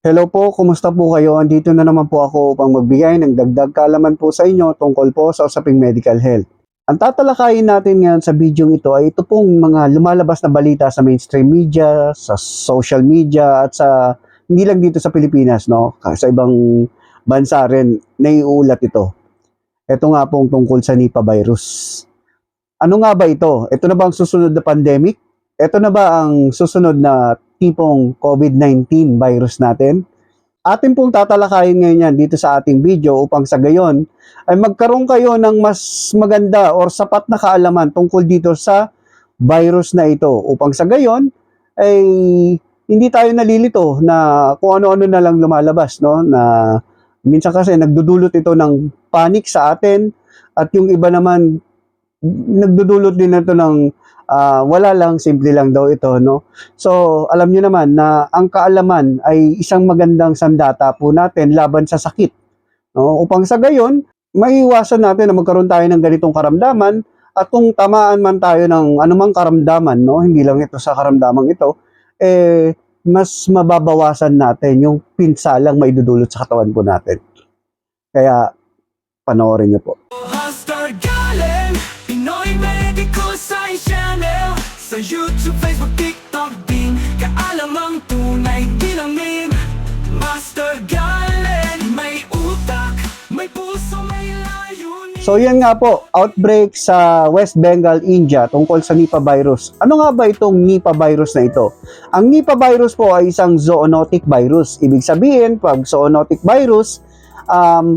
Hello po, kumusta po kayo? Andito na naman po ako upang magbigay ng dagdag kaalaman po sa inyo tungkol po sa usaping medical health. Ang tatalakayin natin ngayon sa video ito ay ito pong mga lumalabas na balita sa mainstream media, sa social media at sa hindi lang dito sa Pilipinas, no? Sa ibang bansa rin naiulat ito. Ito nga pong tungkol sa Nipah virus. Ano nga ba ito? Ito na ba ang susunod na pandemic? Ito na ba ang susunod na tipong COVID-19 virus natin? Atin pong tatalakayin ngayon yan dito sa ating video upang sa gayon ay magkaroon kayo ng mas maganda or sapat na kaalaman tungkol dito sa virus na ito. Upang sa gayon ay hindi tayo nalilito na kung ano-ano na lang lumalabas, no? Na minsan kasi nagdudulot ito ng panic sa atin at yung iba naman nagdudulot din ito ng wala lang, simple lang daw ito, no? So, alam niyo naman na ang kaalaman ay isang magandang sandata po natin laban sa sakit, no? Upang sa gayon, maiiwasan natin na magkaroon tayo ng ganitong karamdaman at kung tamaan man tayo ng anumang karamdaman, no? Hindi lang ito sa karamdamang ito, mas mababawasan natin yung pinsalang maidudulot sa katawan po natin. Kaya, panoorin niyo po. Pinoy Medical Science Channel sa YouTube, Facebook, TikTok din. Kaalamang tunay di lang meme. Master Galen, may utak, may puso, may layunin. So yan nga po, outbreak sa West Bengal, India tungkol sa Nipah virus. Ano nga ba itong Nipah virus na ito? Ang Nipah virus po ay isang zoonotic virus. Ibig sabihin, pag zoonotic virus,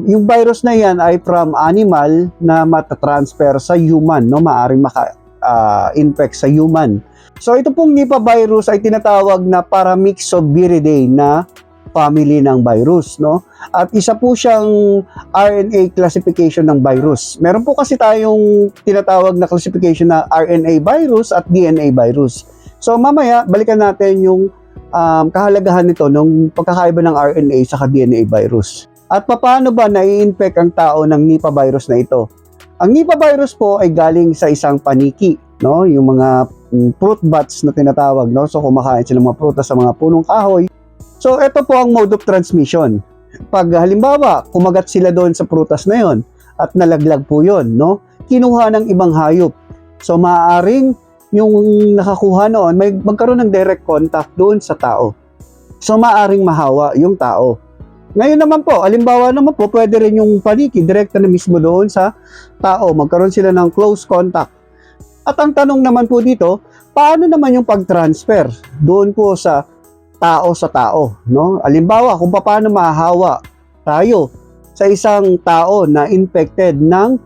yung virus na yan ay from animal na matatransfer sa human, no? Maaring maka-infect sa human. So ito pong Nipah virus ay tinatawag na Paramyxoviridae na family ng virus, no? At isa po siyang RNA classification ng virus. Meron po kasi tayong tinatawag na classification na RNA virus at DNA virus. So mamaya balikan natin yung kahalagahan nito ng pagkakaiba ng RNA sa DNA virus. At paano ba nai-infect ang tao ng Nipah virus na ito? Ang Nipah virus po ay galing sa isang paniki, no? Yung mga fruit bats na tinatawag, no? So kumakain sila ng mga prutas sa mga punong kahoy. So ito po ang mode of transmission. Pag halimbawa, kumagat sila doon sa prutas na yon at nalaglag po yon, no? Kinuha ng ibang hayop. So maaaring yung nakakuha noon may magkaroon ng direct contact doon sa tao. So maaaring mahawa yung tao. Ngayon naman po, halimbawa naman po, pwede rin yung paniki, direkta na mismo doon sa tao. Magkaroon sila ng close contact. At ang tanong naman po dito, paano naman yung pag-transfer doon po sa tao, no? Halimbawa, kung paano mahahawa tayo sa isang tao na infected ng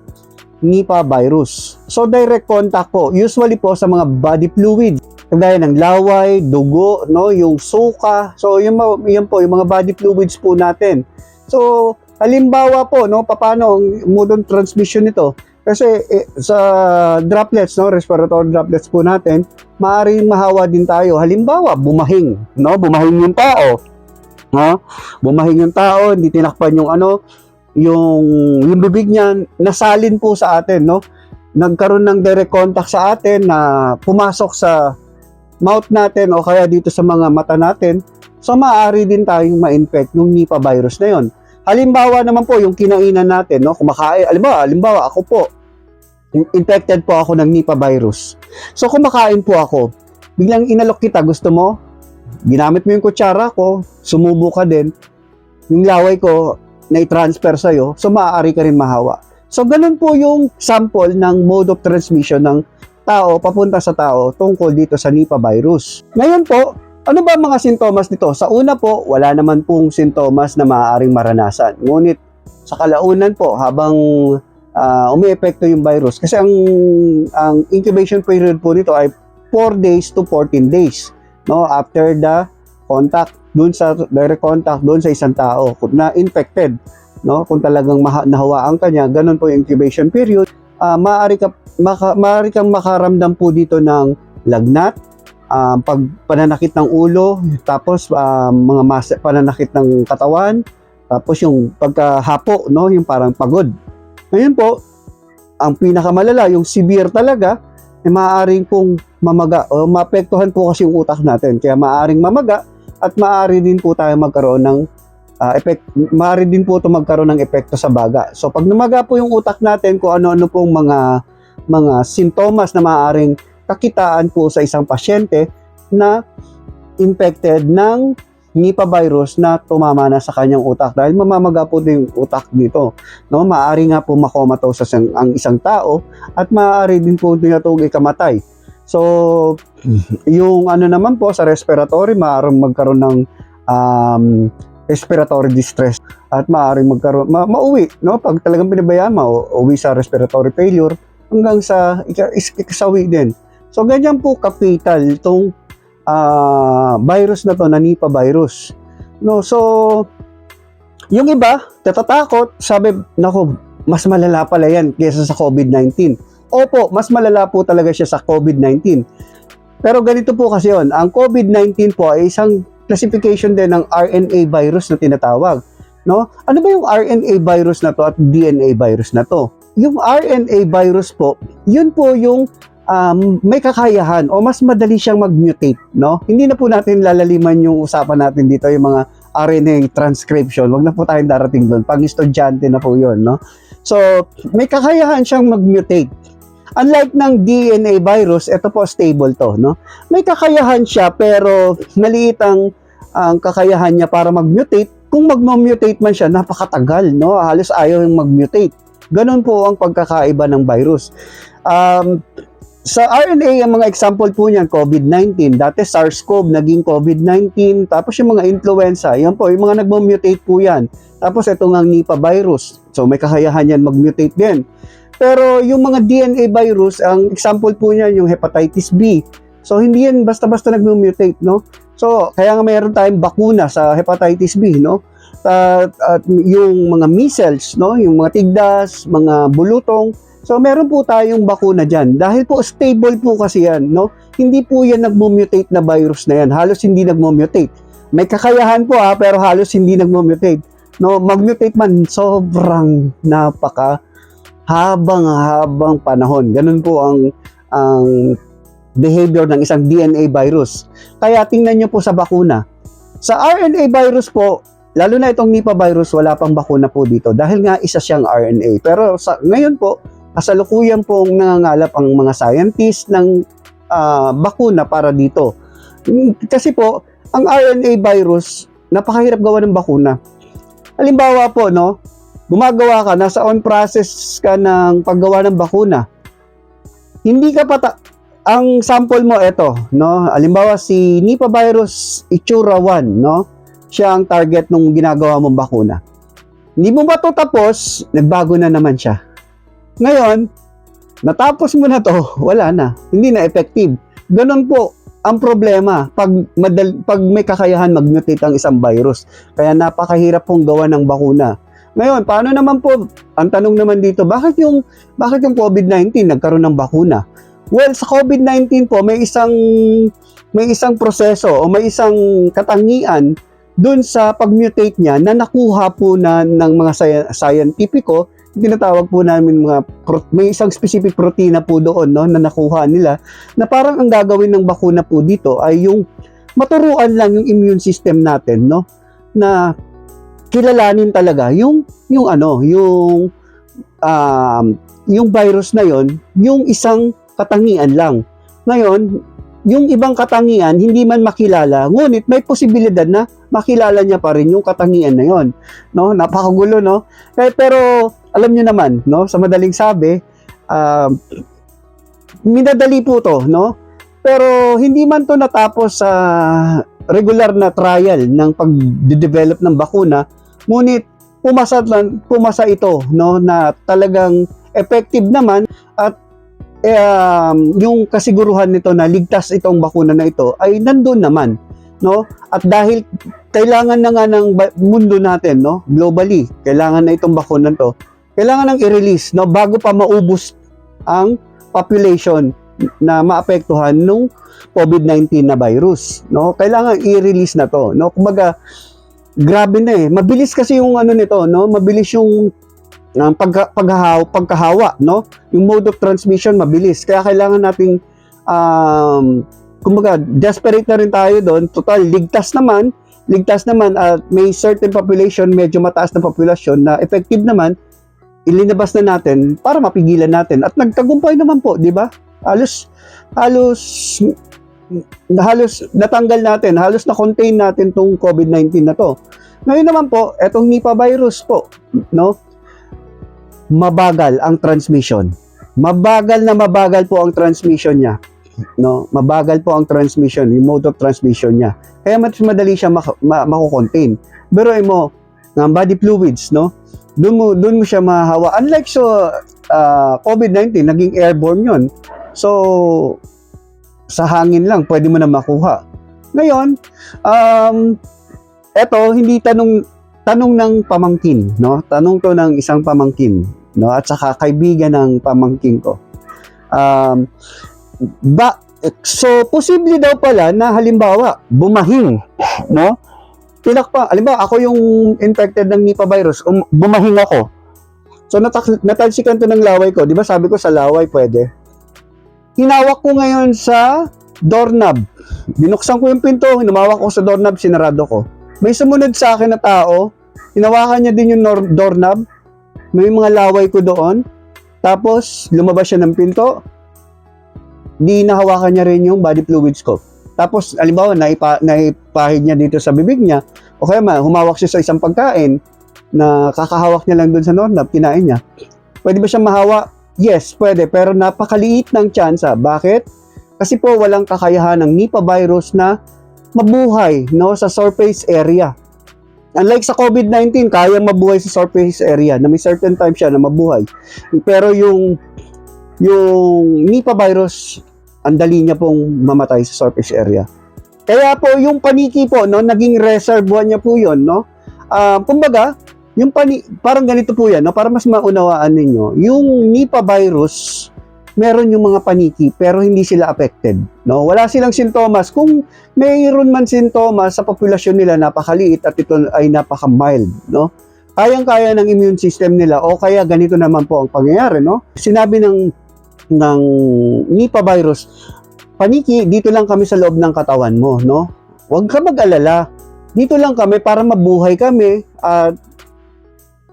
Nipah virus. So, direct contact po, usually po sa mga body fluid. Kagaya ng laway, dugo, no, yung suka. So, yun po, yung mga body fluids po natin. So, halimbawa po, no, paano ang mode of transmission nito? Kasi sa droplets, no, respiratory droplets po natin, maaaring mahawa din tayo. Halimbawa, bumahing, no, bumahing yung tao. No? Bumahing yung tao, hindi tinakpan yung yung bibig niya, nasalin po sa atin, no? Nagkaroon ng direct contact sa atin na pumasok sa mouth natin o kaya dito sa mga mata natin, so maaari din tayong ma-infect ng Nipah virus na yon. Halimbawa naman po yung kinainan natin, no? Kumakain, halimbawa ako po, infected po ako ng Nipah virus. So kumakain po ako, biglang inalok kita, gusto mo? Ginamit mo yung kutsara ko, sumubo ka din, yung laway ko na i-transfer sa'yo, so maaari ka rin mahawa. So ganun po yung sample ng mode of transmission ng tao papunta sa tao tungkol dito sa Nipah virus. Ngayon po, ano ba mga sintomas nito? Sa una po, wala naman pong sintomas na maaaring maranasan. Ngunit sa kalaunan po, habang umiepekto yung virus, kasi ang incubation period po nito ay 4 days to 14 days, no? After the contact, doon sa direct contact doon sa isang tao na infected, no? Kung talagang nahawaan ka niya, ganun po yung incubation period. Maaari kang makaramdam po dito ng lagnat, pananakit ng ulo, tapos pananakit ng katawan, tapos yung pagkahapo, no, yung parang pagod. Ngayon po, ang pinakamalala, yung severe talaga, maaaring pong mamaga o maapektuhan po kasi yung utak natin. Kaya maaaring mamaga at maaari din po tayo magkaroon ng maaari din po ito magkaroon ng epekto sa baga. So pag namaga po yung utak natin, kung ano-ano pong mga sintomas na maaaring kakitaan po sa isang pasyente na infected ng Nipah virus na tumama na sa kanyang utak, dahil mamamaga po din yung utak dito, no? Maaari nga po makomatose ang isang tao at maaari din po ito ikamatay. So yung ano naman po sa respiratory, maaaring magkaroon ng respiratory distress at maaaring magkaroon mauwi, no? Pag talagang pinabayaan, mauwi sa respiratory failure hanggang sa ikasawi din. So ganyan po kapital itong virus na to, na Nipah virus, no? So yung iba natatakot, sabi, nako, mas malala pala yan kaysa sa COVID-19. Opo, mas malala po talaga siya sa COVID-19. Pero ganito po kasi yun, ang COVID-19 po ay isang classification din ng RNA virus na tinatawag, no? Ano ba yung RNA virus na to at DNA virus na to? Yung RNA virus po, yun po yung may kakayahan o mas madali siyang mag-mutate, no? Hindi na po natin lalaliman yung usapan natin dito, yung mga RNA transcription. Wag na po tayong darating doon. Pang-estudyante na po yun, no? So, may kakayahan siyang mag-mutate. Unlike ng DNA virus, ito po stable to, no? May kakayahan siya pero maliit ang kakayahan niya para mag-mutate. Kung mag-mutate man siya, napakatagal, no? Halos ayaw yung mag-mutate. Ganun po ang pagkakaiba ng virus. Sa RNA, ang mga example po niyan, COVID-19, dati SARS-CoV, naging COVID-19, tapos yung mga influenza, yan po, yung mga nag-mutate po yan. Tapos ito nga Nipah virus, so may kakayahan yan mag-mutate din. Pero yung mga DNA virus, ang example po niyan, yung hepatitis B. So hindi yan basta-basta nag-mutate, no? So kaya nga mayroon tayong bakuna sa hepatitis B, no? At yung mga measles, no? Yung mga tigdas, mga bulutong. So meron po tayong bakuna dyan. Dahil po stable po kasi yan, no? Hindi po yan nag-mutate na virus na yan. Halos hindi nag-mutate. May kakayahan po pero halos hindi nag-mutate. No, mag-mutate man, sobrang habang panahon. Ganun po ang behavior ng isang DNA virus. Kaya tingnan nyo po sa bakuna. Sa RNA virus po, lalo na itong Nipah virus, wala pang bakuna po dito dahil nga isa siyang RNA. Pero ngayon po, kasalukuyan pong nangangalap ang mga scientists ng bakuna para dito. Kasi po, ang RNA virus, napakahirap gawa ng bakuna. Halimbawa po, no, gumagawa ka, nasa on process ka ng paggawa ng bakuna. Hindi ka ang sample mo ito, no? Halimbawa si Nipah virus itsura 1, no? Siya ang target nung ginagawa mong bakuna. Hindi mo ba ito tapos, nagbago na naman siya. Ngayon, natapos mo na to, wala na. Hindi na effective. Ganun po ang problema pag may kakayahan mag-mutate ang isang virus. Kaya napakahirap pong gawa ng bakuna. Ngayon, paano naman po, ang tanong naman dito, bakit yung COVID-19 nagkaroon ng bakuna? Well, sa COVID-19 po, may isang proseso o may isang katangian dun sa pag-mutate niya na nakuha po ng mga scientifico. Tinatawag po namin may isang specific protina po doon, no, na nakuha nila, na parang ang gagawin ng bakuna po dito ay yung maturuan lang yung immune system natin, no, na kilalanin talaga yung virus na yon, yung isang katangian lang. Ngayon, yung ibang katangian hindi man makilala, ngunit may posibilidad na makilala niya pa rin yung katangian na yon, no? Napakagulo, no? Pero alam niyo naman, no, sa madaling sabi, minadali po to, no? Pero hindi man to natapos sa regular na trial ng pag-develop ng bakuna, ngunit pumasa ito, no, na talagang effective naman at yung kasiguruhan nito na ligtas itong bakuna na ito ay nandun naman, no? At dahil kailangan na nga ng mundo natin, no, globally, kailangan na itong bakuna to, kailangan nang i-release, no, bago pa maubos ang population na maapektuhan nung COVID-19 na virus, no? Kailangan i-release na to, no? Kumbaga, grabe na mabilis kasi yung nito, no? Mabilis yung pagkahawa, no? Yung mode of transmission mabilis. Kaya kailangan nating kumbaga, desperate na rin tayo doon. Total, ligtas naman at may certain population, medyo mataas na populasyon na effective naman, ilinabas na natin para mapigilan natin. At nagtagumpay naman po, di ba? Halos natanggal natin, halos na-contain natin tong COVID-19 na to. Ngayon naman po, etong Nipah virus po, no? Mabagal ang transmission. Mabagal po ang transmission niya. No, mabagal po ang transmission, yung mode of transmission niya. Kaya mas madali siya mako-contain. Pero mo, ng body fluids, no? Doon mo siya mahawa. Unlike COVID-19, naging airborne 'yon. So sa hangin lang pwede mo na makuha. Ngayon, eto hindi tanong ng pamangkin, no? Tanong to ng isang pamangkin, no? At saka kaibigan ng pamangkin ko. So posible daw pala na halimbawa bumahing, no? Halimbawa ako yung infected ng Nipah virus, bumahing ako. So natalsikan to ng laway ko, 'di ba? Sabi ko sa laway pwede. Hinawak ko ngayon sa doorknob. Binuksan ko yung pinto, hinawak ko sa doorknob, sinarado ko. May sumunod sa akin na tao, hinawakan niya din yung doorknob. May mga laway ko doon. Tapos lumabas siya ng pinto. Di nahawakan niya rin yung body fluids ko. Tapos, halimbawa, naipahid niya dito sa bibig niya, o kaya humawak siya sa isang pagkain na kakahawak niya lang doon sa doorknob, kinain niya. Pwede ba siyang mahawa? Yes, pwede. Pero napakaliit ng tsansa. Bakit? Kasi po, walang kakayahan ng Nipah virus na mabuhay, no, sa surface area. Unlike sa COVID-19, kayang mabuhay sa surface area na may certain time siya na mabuhay. Pero yung Nipah virus, ang dali niya pong mamatay sa surface area. Kaya po yung paniki po, no, naging reservoir niya po yun, no. Kumbaga, parang ganito po yan, no, para mas maunawaan ninyo, yung Nipah virus, meron yung mga paniki pero hindi sila affected, no. Wala silang sintomas. Kung mayroon man sintomas sa populasyon nila, napakaliit at ito ay napaka-mild, no. Kayang-kaya ng immune system nila, o kaya ganito naman po ang pangyayari, no. Sinabi ng Nipah virus, paniki, dito lang kami sa loob ng katawan mo, no? Huwag ka mag-alala. Dito lang kami para mabuhay kami at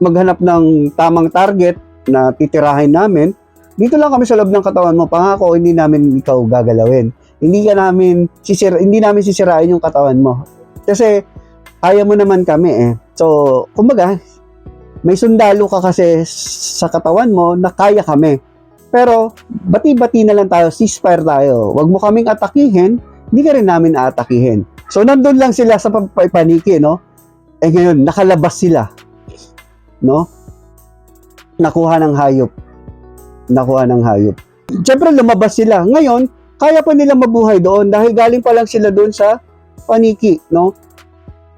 maghanap ng tamang target na titirahin namin. Dito lang kami sa loob ng katawan mo. Pangako, hindi namin ikaw gagalawin. Hindi namin sisirain yung katawan mo. Kasi kaya mo naman kami eh. So, kumbaga, may sundalo ka kasi sa katawan mo na kaya kami. Pero, bati-bati na lang tayo, ceasefire tayo. Huwag mo kaming atakihin, hindi ka rin namin aatakihin. So, nandun lang sila sa paniki, no? Eh ngayon, nakalabas sila. No? Nakuha ng hayop. Siyempre, lumabas sila. Ngayon, kaya pa nila mabuhay doon dahil galing pa lang sila doon sa paniki, no?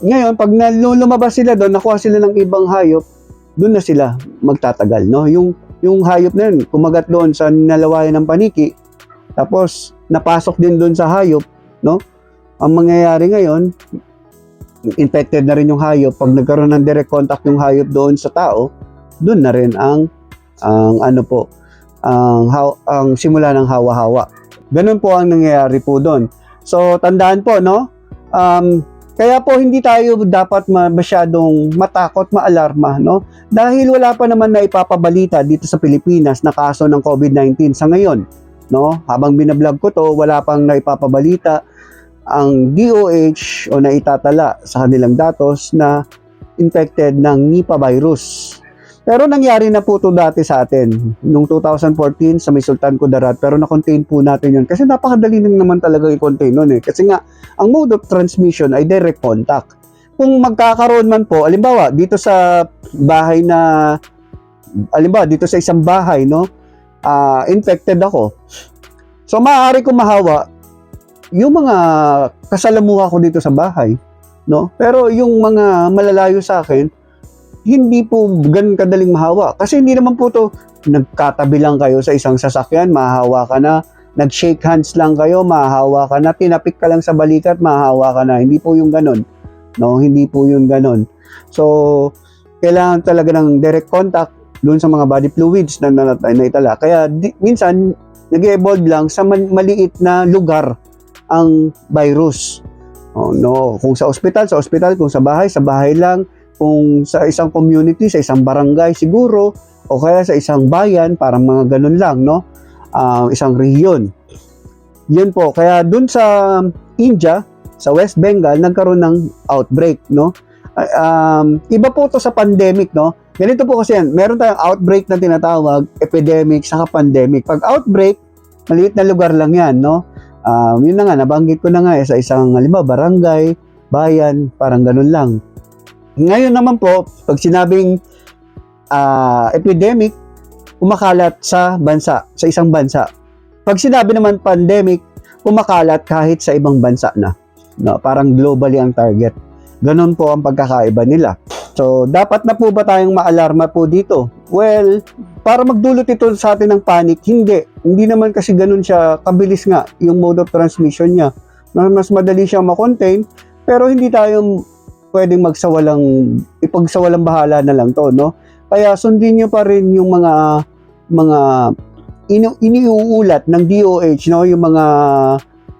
Ngayon, pag lumabas sila doon, nakuha sila ng ibang hayop, doon na sila magtatagal, no? Yung hayop na yun, kumagat doon sa nalawayan ng paniki, tapos napasok din doon sa hayop, no? Ang mangyayari ngayon, infected na rin yung hayop. Pag nagkaroon ng direct contact yung hayop doon sa tao, doon na rin ang simula ng hawa-hawa. Ganun po ang nangyayari po doon. So, tandaan po, no? Kaya po hindi tayo dapat masyadong matakot, maalarma, no? Dahil wala pa naman na ipapabalita dito sa Pilipinas na kaso ng COVID-19 sa ngayon, no? Habang binablog ko to, wala pang naipapabalita ang DOH o naitatala sa kanilang datos na infected ng Nipah virus. Pero nangyari na po ito dati sa atin noong 2014 sa may Sultan Kudarat, pero na-contain po natin yun kasi napakadali naman talaga i-contain nun eh. Kasi nga, ang mode of transmission ay direct contact. Kung magkakaroon man po, alimbawa, dito sa isang bahay, no, infected ako. So, maaari ko mahawa yung mga kasalamuha ko dito sa bahay, no? Pero yung mga malalayo sa akin, hindi po ganun kadaling mahawa. Kasi hindi naman po to nagkatabi lang kayo sa isang sasakyan, mahahawa ka na. Nag-shake hands lang kayo, mahahawa ka na. Tinapik ka lang sa balikat, mahahawa ka na. Hindi po yung ganun. No, hindi po yung ganun. So, kailangan talaga ng direct contact doon sa mga body fluids na itala. Kaya minsan, nag-evolve lang sa maliit na lugar ang virus. No, kung sa ospital, kung sa bahay lang, kung sa isang community, sa isang barangay siguro, o kaya sa isang bayan, parang mga ganun lang, no? Isang rehiyon. Yun po, kaya dun sa India, sa West Bengal, nagkaroon ng outbreak, no? Iba po to sa pandemic, no? Ganito po kasi yan, meron tayong outbreak na tinatawag, epidemic, saka pandemic. Pag outbreak, maliit na lugar lang yan, no? Yun na nga, nabanggit ko na nga sa isang, halimbawa, barangay, bayan, parang ganun lang. Ngayon naman po, pag sinabing epidemic, kumakalat sa bansa, sa isang bansa. Pag sinabi naman pandemic, kumakalat kahit sa ibang bansa na. No, parang globally ang target. Ganun po ang pagkakaiba nila. So, dapat na po ba tayong maalarma po dito? Well, para magdulot ito sa atin ng panic, hindi. Hindi naman kasi ganun siya kabilis nga yung mode of transmission niya. Mas madali siyang makontain, pero hindi tayo pwedeng ipagsawalang bahala na lang to, no? Kaya sundin nyo pa rin yung mga iniuulat ng DOH, no? Yung mga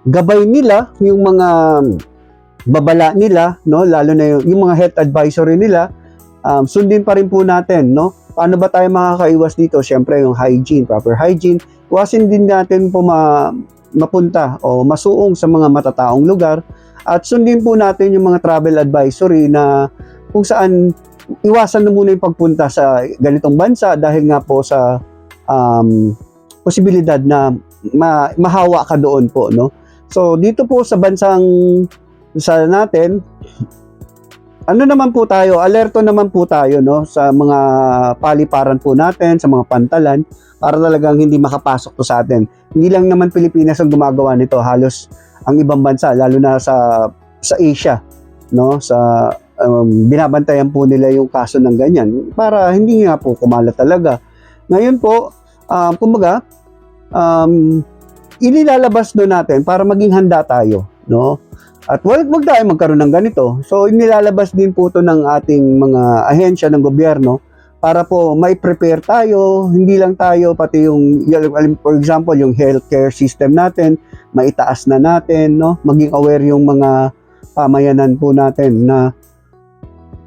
gabay nila, yung mga babala nila, no, lalo na yung mga health advisory nila, sundin pa rin po natin, no. Paano ba tayo makakaiwas dito? Siyempre yung hygiene, proper hygiene. Iwasin din natin po mapunta o masuong sa mga matataong lugar, at sundin po natin yung mga travel advisory na kung saan iwasan na muna yung pagpunta sa ganitong bansa dahil nga po sa posibilidad na mahawa ka doon po, no. So dito po sa bansang natin, ano naman po tayo, alerto naman po tayo, no, sa mga paliparan po natin, sa mga pantalan, para talagang hindi makapasok to sa atin. Hindi lang naman Pilipinas ang gumagawa nito, halos ang ibang bansa, lalo na sa Asia, no, sa binabantayan po nila yung kaso ng ganyan para hindi nga po kumalat talaga. Ngayon po, kumbaga, inilalabas doon natin para maging handa tayo, no? At wag tayo magkaroon ng ganito. So, inilalabas din po ito ng ating mga ahensya ng gobyerno para po mai-prepare tayo, hindi lang tayo, pati yung, for example, yung healthcare system natin, maitaas na natin, no? Maging aware yung mga pamayanan po natin na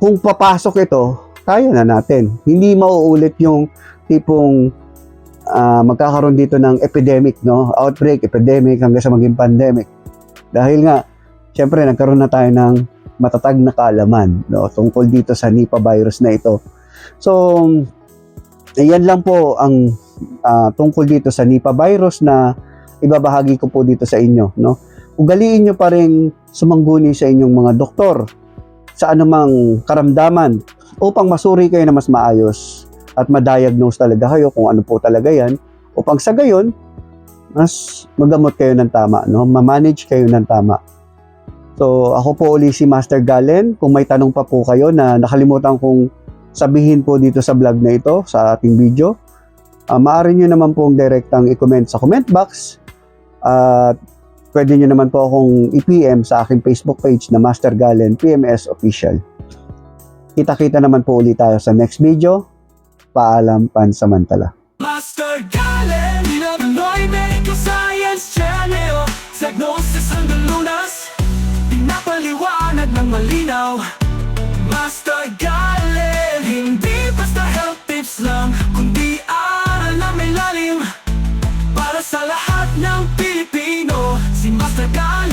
kung papasok ito, kaya na natin. Hindi mauulit yung tipong magkakaroon dito ng epidemic, no? Outbreak, epidemic, hanggang sa maging pandemic. Dahil nga, siyempre, nagkaroon na tayo ng matatag na kaalaman, no, tungkol dito sa Nipah virus na ito. So, ayan lang po ang tungkol dito sa Nipah virus na ibabahagi ko po dito sa inyo, no. Ugaliin nyo pa rin sumangguni sa inyong mga doktor sa anumang karamdaman upang masuri kayo na mas maayos at ma-diagnose talaga kayo kung ano po talaga yan, upang sa gayon, mas magamot kayo ng tama, no, ma-manage kayo ng tama. So, ako po uli si Master Galen. Kung may tanong pa po kayo na nakalimutan kong sabihin po dito sa vlog na ito, sa ating video, maaari nyo naman pong direktang i-comment sa comment box. At pwede nyo naman po akong i-PM sa aking Facebook page na Master Galen PMS Official. Kita-kita naman po ulit tayo sa next video. Paalam, pansamantala. Master Galen, Pinoy Medical Science Channel. Diagnosis hanggang lunas, pinapaliwanag ng malinaw. Master Galen, hindi basta health tips lang, kundi aral na may lalim. Para sa lahat ng Pilipino, si Master Galen